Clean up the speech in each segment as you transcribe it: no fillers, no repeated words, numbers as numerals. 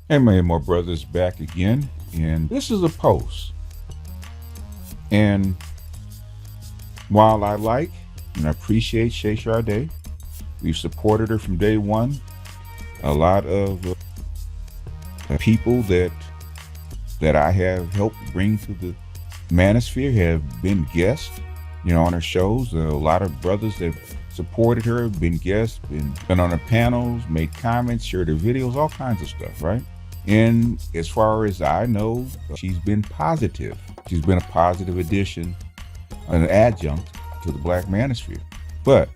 Hey man, my brother's back again, and this is a post. And while I like and appreciate Shay Sade, we've supported her from day one. A lot of people that I have helped bring to the manosphere have been guests, on her shows. A lot of brothers that supported her have been guests, been on her panels, made comments, shared her videos, all kinds of stuff, right? And as far as I know, she's been positive. She's been a positive addition, an adjunct to the Black manosphere. But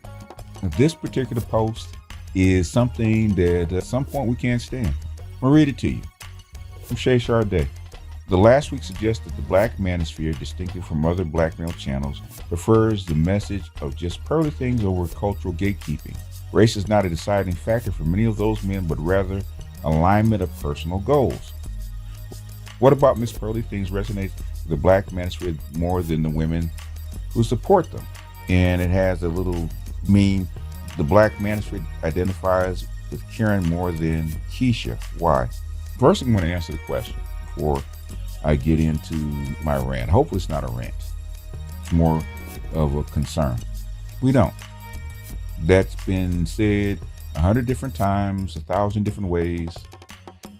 this particular post is something that at some point we can't stand. I'm gonna read it to you from Shay Sade. The last week suggested the Black manosphere, distinctive from other black male channels, prefers the message of just pearly things over cultural gatekeeping. Race is not a deciding factor for many of those men, but rather alignment of personal goals. What about Miss Pearly Things resonates with the Black manosphere more than the women who support them? And it has a little meme. The Black manosphere identifies with Karen more than Keisha. Why? First, I'm going to answer the question before I get into my rant. Hopefully it's not a rant. It's more of a concern. We don't. That's been said 100 different times, 1,000 different ways,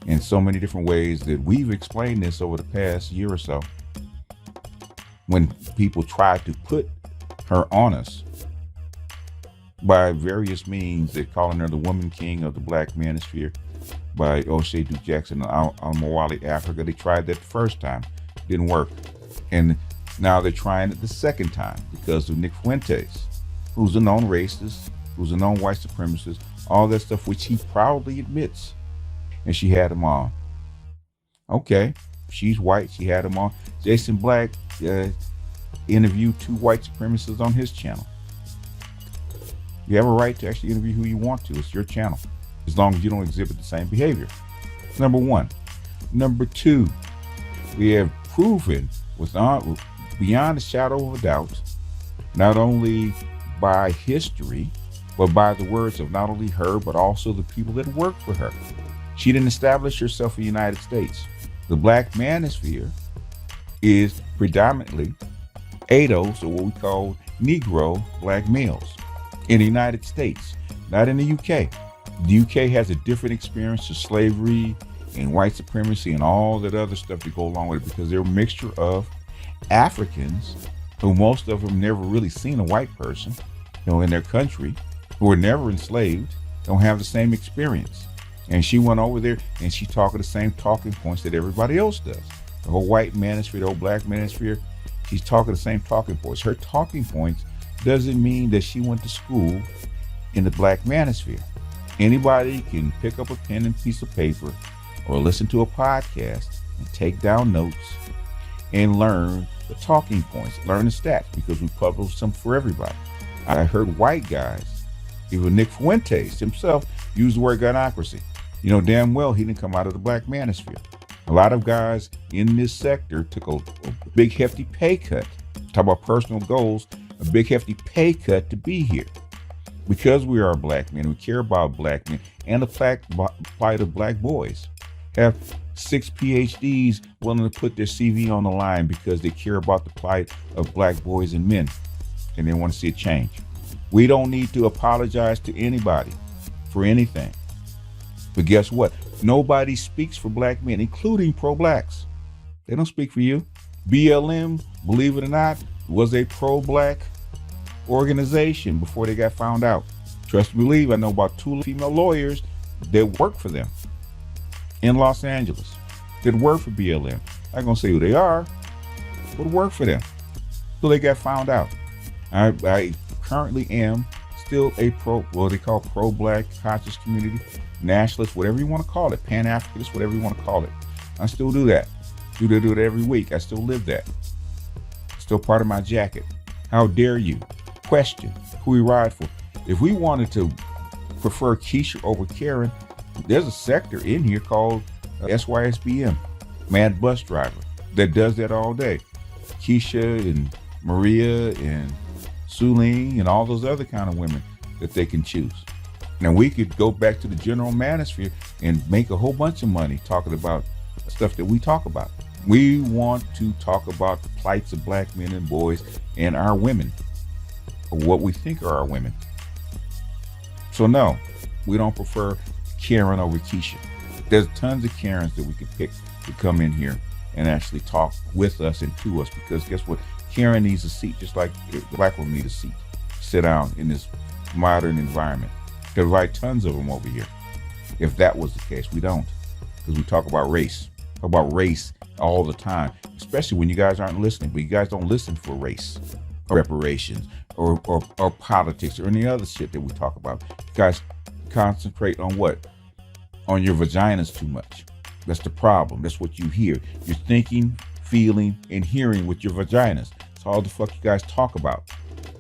in so many different ways that we've explained this over the past year or so. When people try to put her on us by various means, they're calling her the woman king of the Black manosphere by O'Shea Duke Jackson on Mawali, Africa. They tried that the first time, didn't work. And now they're trying it the second time because of Nick Fuentes, who's a known racist, who's a known white supremacist, all that stuff, which he proudly admits. And she had him on. Okay, she's white, she had him on. Jason Black interviewed two white supremacists on his channel. You have a right to actually interview who you want to. It's your channel, as long as you don't exhibit the same behavior. Number one. Number two, we have proven beyond a shadow of a doubt, not only by history, but by the words of not only her, but also the people that work for her. She didn't establish herself in the United States. The Black manosphere is predominantly ADOS, or what we call Negro black males, in the United States, not in the UK. The UK has a different experience of slavery and white supremacy and all that other stuff to go along with it, because they're a mixture of Africans, who most of them never really seen a white person, in their country, who were never enslaved, don't have the same experience. And she went over there and she talked the same talking points that everybody else does. The whole white manosphere, the whole Black manosphere, she's talking the same talking points. Her talking points doesn't mean that she went to school in the Black manosphere. Anybody can pick up a pen and piece of paper or listen to a podcast and take down notes and learn the talking points, learn the stats, because we publish them for everybody. I heard white guys, even Nick Fuentes himself, use the word gynocracy. Damn well he didn't come out of the Black manosphere. A lot of guys in this sector took a big hefty pay cut. Talk about personal goals, a big hefty pay cut to be here. Because we are black men, we care about black men and the plight of black boys. Have 6 PhDs willing to put their CV on the line because they care about the plight of black boys and men, and they want to see a change. We don't need to apologize to anybody for anything. But guess what? Nobody speaks for black men, including pro-blacks. They don't speak for you. BLM, believe it or not, was a pro-black organization before they got found out. Trust me, believe, I know about 2 female lawyers that work for them in Los Angeles, that work for BLM. I'm not gonna say who they are, but work for them. So they got found out. I currently am still a what they call pro-black conscious community, nationalist, whatever you want to call it, Pan-Africanist, whatever you want to call it. I still do that. Do it every week. I still live that. Still part of my jacket. How dare you question who we ride for? If we wanted to prefer Keisha over Karen, there's a sector in here called SYSBM, Mad Bus Driver, that does that all day. Keisha and Maria and Suline and all those other kind of women that they can choose. And we could go back to the general manosphere and make a whole bunch of money talking about stuff that we talk about. We want to talk about the plights of black men and boys and our women, or what we think are our women. So no, we don't prefer Karen over Keisha. There's tons of Karens that we can pick to come in here and actually talk with us and to us, because guess what? Karen needs a seat just like the black woman needs a seat. Sit down in this modern environment. There's like tons of them over here. If that was the case, we don't, because we talk about race. Talk about race all the time, especially when you guys aren't listening. But you guys don't listen for race or reparations or politics or any other shit that we talk about. You guys concentrate on what? On your vaginas too much. That's the problem. That's what you hear. You're thinking, feeling, and hearing with your vaginas. That's all the fuck you guys talk about.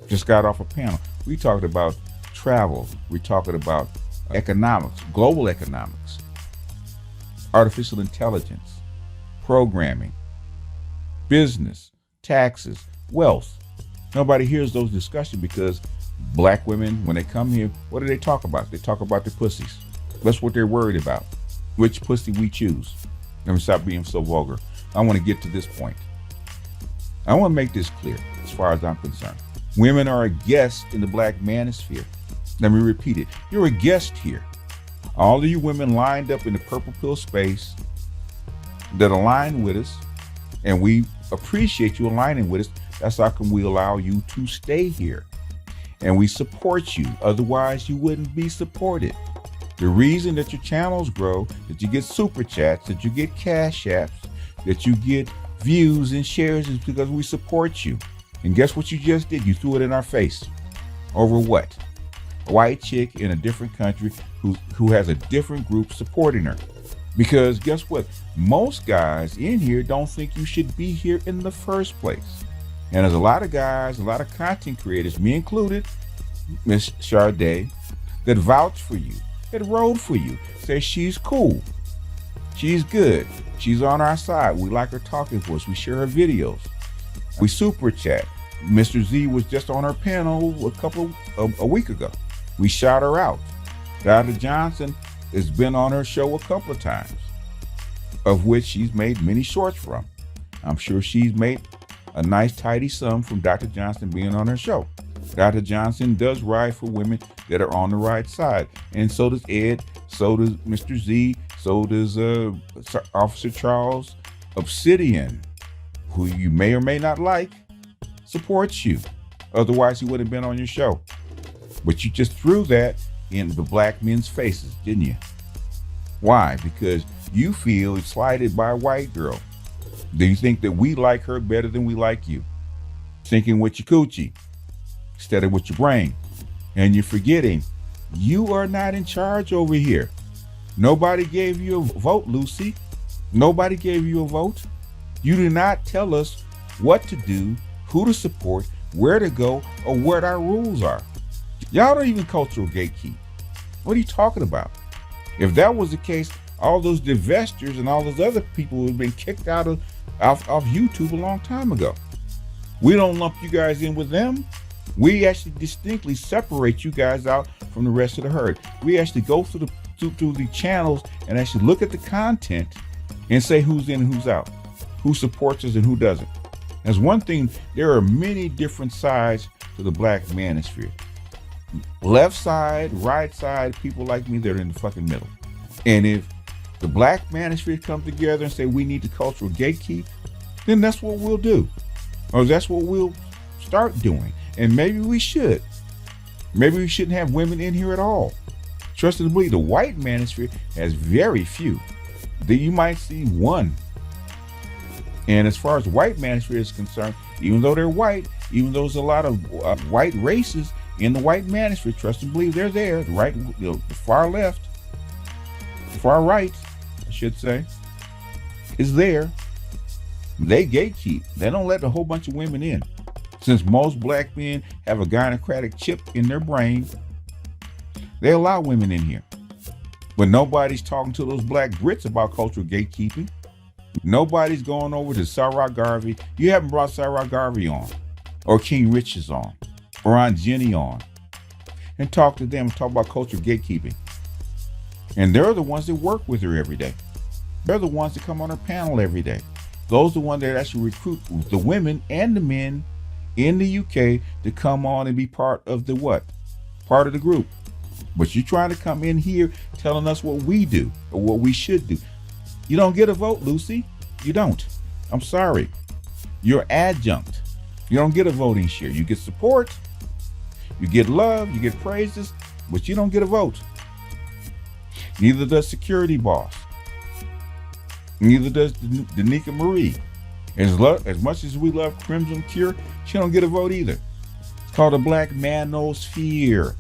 Just got off a panel. We talked about travel. We're talking about economics, global economics, artificial intelligence, programming, business, taxes, wealth. Nobody hears those discussions because black women, when they come here, what do they talk about? They talk about their pussies. That's what they're worried about. Which pussy we choose. Let me stop being so vulgar. I want to get to this point. I want to make this clear as far as I'm concerned. Women are a guest in the black manosphere. Let me repeat it. You're a guest here. All of you women lined up in the purple pill space that align with us, and we appreciate you aligning with us. That's how come we allow you to stay here. And we support you. Otherwise, you wouldn't be supported. The reason that your channels grow, that you get super chats, that you get cash apps, that you get views and shares is because we support you. And guess what you just did? You threw it in our face. Over what? A white chick in a different country who has a different group supporting her. Because guess what? Most guys in here don't think you should be here in the first place. And there's a lot of guys, a lot of content creators, me included, Miss Sade, that vouch for you, that rode for you, say she's cool, she's good, she's on our side, we like her talking for us, we share her videos, we super chat. Mr. Z was just on her panel a week ago. We shout her out. Dr. Johnson has been on her show a couple of times, of which she's made many shorts from. I'm sure she's made a nice tidy sum from Dr. Johnson being on her show. Dr. Johnson does ride for women that are on the right side. And so does Ed, so does Mr. Z, so does Officer Charles. Obsidian, who you may or may not like, supports you. Otherwise, he wouldn't have been on your show. But you just threw that in the black men's faces, didn't you? Why? Because you feel it's slighted by a white girl. Do you think that we like her better than we like you? Thinking with your coochie instead of with your brain. And you're forgetting you are not in charge over here. Nobody gave you a vote, Lucy. Nobody gave you a vote. You did not tell us what to do, who to support, where to go, or what our rules are. Y'all don't even cultural gatekeep. What are you talking about? If that was the case, all those divestors and all those other people would have been kicked out of off YouTube a long time ago. We don't lump you guys in with them. We actually distinctly separate you guys out from the rest of the herd. We actually go through the channels and actually look at the content and say who's in and who's out, who supports us and who doesn't. As one thing, there are many different sides to the black manosphere. Left side, right side, people like me that are in the fucking middle. And if the black manosphere come together and say we need to cultural gatekeep, then that's what we'll do. Or that's what we'll start doing. And maybe we should. Maybe we shouldn't have women in here at all. Trust and believe, the white manosphere has very few. Then you might see one. And as far as white manosphere is concerned, even though they're white, even though there's a lot of white races in the white manosphere, trust and believe they're there. The right, the far left, the far right, I should say, is there. They gatekeep. They don't let a whole bunch of women in. Since most black men have a gynocratic chip in their brain, they allow women in here. But nobody's talking to those black Brits about cultural gatekeeping. Nobody's going over to Sarah Garvey. You haven't brought Sarah Garvey on, or King Richards on, or Aunt Jenny on. and talk to them and talk about cultural gatekeeping. And they're the ones that work with her every day. They're the ones that come on her panel every day. Those are the ones that actually recruit the women and the men in the UK to come on and be part of the what? Part of the group. But you're trying to come in here telling us what we do or what we should do. You don't get a vote, Lucy. You don't. I'm sorry. You're adjunct. You don't get a voting share. You get support, you get love, you get praises, but you don't get a vote. Neither does Security Boss. Neither does Danica Marie. As much as we love Crimson Cure, she don't get a vote either. It's called a Black Manosphere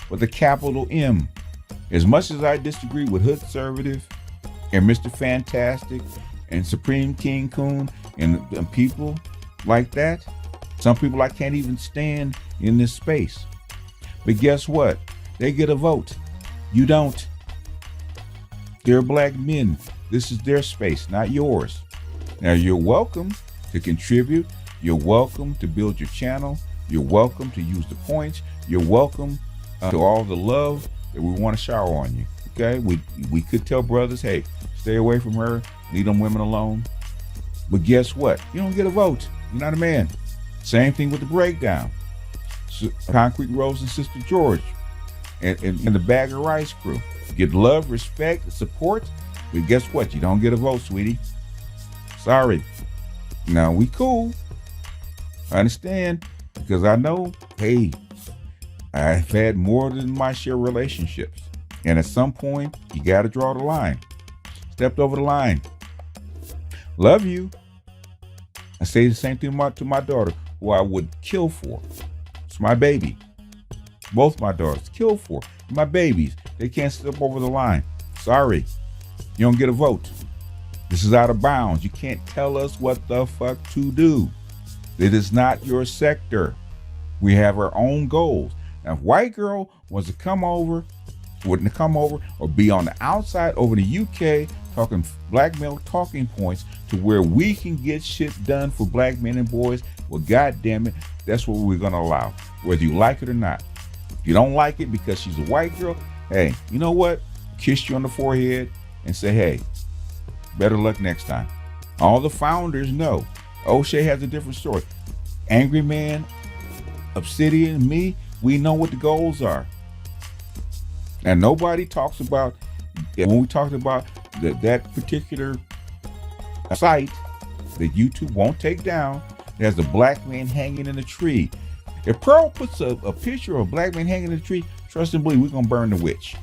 with a capital M. As much as I disagree with Hood Conservative and Mr. Fantastic and Supreme King Coon and people like that, some people I can't even stand in this space. But guess what? They get a vote. You don't. They're black men. This is their space, not yours. Now, you're welcome to contribute. You're welcome to build your channel. You're welcome to use the points. You're welcome to all the love that we want to shower on you. Okay? We could tell brothers, hey, stay away from her. Leave them women alone. But guess what? You don't get a vote. You're not a man. Same thing with the breakdown. So, Concrete Rose and Sister George and the Bag of Rice crew. Get love, respect, support. But guess what? You don't get a vote, sweetie. Sorry. Now, we cool. I understand. Because I know, hey, I've had more than my share of relationships. And at some point, you got to draw the line. Stepped over the line. Love you. I say the same thing to my daughter, who I would kill for. It's my baby. Both my daughters, kill for. My babies, they can't step over the line. Sorry. You don't get a vote. This is out of bounds. You can't tell us what the fuck to do. It is not your sector. We have our own goals. Now, if white girl wants to come over, wouldn't come over or be on the outside over the UK talking black male talking points to where we can get shit done for black men and boys, well, God damn it, that's what we're going to allow, whether you like it or not. If you don't like it because she's a white girl, hey, you know what? Kiss you on the forehead and say, hey, better luck next time. All the founders know. O'Shea has a different story. Angry Man, Obsidian, me, we know what the goals are. And nobody talks about, when we talked about that particular site that YouTube won't take down, there's a black man hanging in a tree. If Pearl puts a picture of a black man hanging in a tree, trust and believe we're going to burn the witch.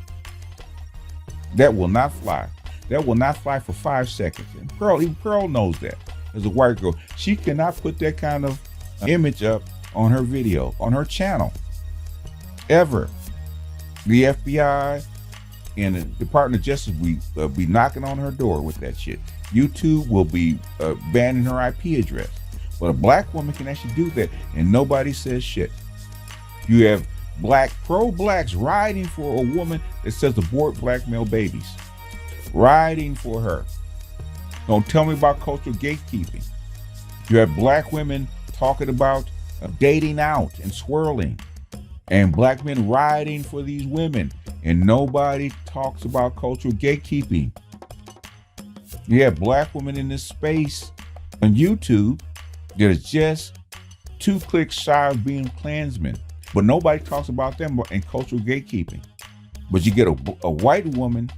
That will not fly. That will not fly for 5 seconds. And even Pearl knows that. As a white girl, she cannot put that kind of image up on her video, on her channel, ever. The FBI and the Department of Justice will be knocking on her door with that shit. YouTube will be banning her IP address. But a black woman can actually do that, and nobody says shit. You have pro-blacks riding for a woman that says abort black male babies. Riding for her. Don't tell me about cultural gatekeeping. You have black women talking about dating out and swirling. And black men riding for these women. And nobody talks about cultural gatekeeping. You have black women in this space on YouTube that is just 2 clicks shy of being Klansmen. But nobody talks about them in cultural gatekeeping. But you get a white woman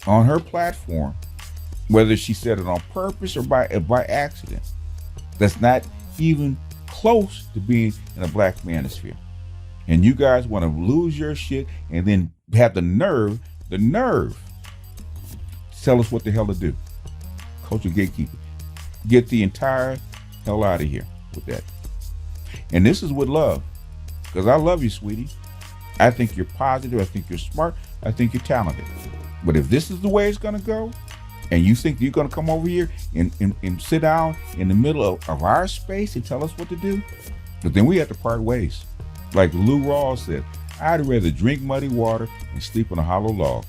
on her platform, whether she said it on purpose or by accident, that's not even close to being in a black manosphere. And you guys want to lose your shit and then have the nerve to tell us what the hell to do. Cultural gatekeeping. Get the entire hell out of here with that. And this is with love, because I love you, sweetie. I think you're positive. I think you're smart. I think you're talented. But if this is the way it's going to go, and you think you're going to come over here and sit down in the middle of our space and tell us what to do, but then we have to part ways. Like Lou Rawls said, I'd rather drink muddy water and sleep on a hollow log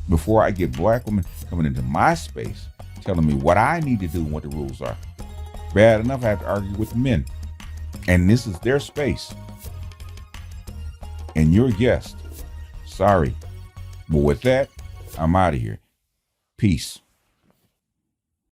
before I get black women coming into my space telling me what I need to do and what the rules are. Bad enough I have to argue with men. And this is their space. and your guest. Sorry. But with that, I'm out of here. Peace.